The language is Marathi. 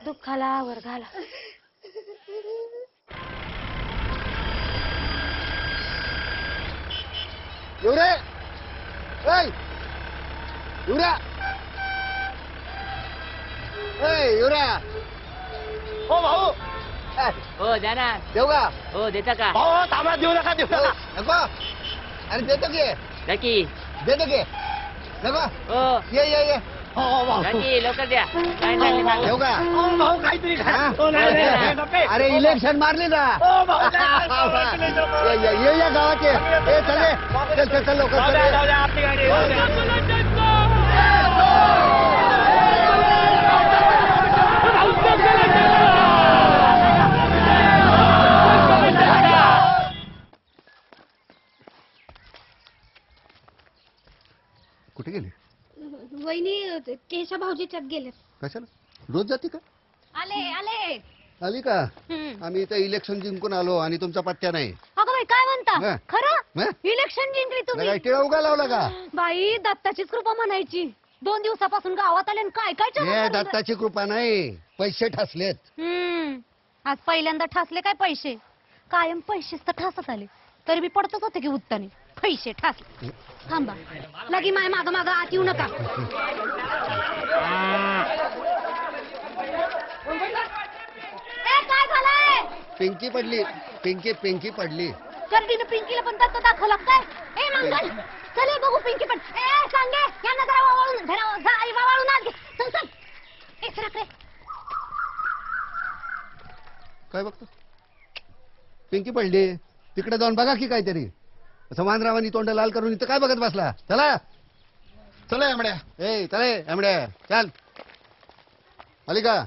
दुःखाला वर घाला. एवढे युवऱ्या युवऱ्या हो भाऊ. हो द्या ना. देऊ का? हो देता का? भाऊ थांबा, देऊ नका देऊ नका. नको. अरे देतो की. द्या की. देतो की. नको. हो ये ये ये. हो भाऊ. द्या की लवकर द्या. काय हो, लागले भाऊ. देऊ का? हो भाऊ काहीतरी खा. हा? हो, नाही, नाही, नाही, नको. अरे इलेक्शन मारले ना. हो भाऊ, नाही, नाही, नाही, नको. ये गावाचे चल चल लवकर जाऊ द्या, चल. जाऊ द्या, आपली गाडी जाऊ द्या. कुठे गेले? वहिनी केशा भाऊजीच्यात गेले. कशाला रोज जाते का? आले आले. आली का? आम्ही इथं इलेक्शन जिंकून आलो आणि तुमचा पत्त्या नाही. अगं बाई काय म्हणता? हं. खरं हं? इलेक्शन जिंकली तुम्ही? काय टिळा उगा लावला का? बाई दत्ताचीच कृपा म्हणायची. 2 दिवसापासून गावात आले आणि काय काय हे चमत्कार झालं. दत्ताची कृपा नाही, पैसे ठसलेत. आज पहिल्यांदा ठासले काय पैसे? कायम पैसेच तर ठासत आले. तरी बी पडतच होते की उत्ताने पैसे ठासले. थांबा लगी माय माग माग आत येऊ नका. ए, काय झालंय? पिंकी पडली. पिंकी पडली. गर्दीनं पिंकीला पण दत्त दाखवला काय? ए मंगल चल बघू पिंकी पण. ए सांगे यांना जरा वाळून आत घे. चल चल. ए सरक रे. काय बघतो? पिंकी पडली. तिकडे जाऊन बघा की काहीतरी. समानरावांनी तोंड लाल करून इथं काय बघत बसला? चला चला आमड्या. ए चले आमड्या चल. आली का?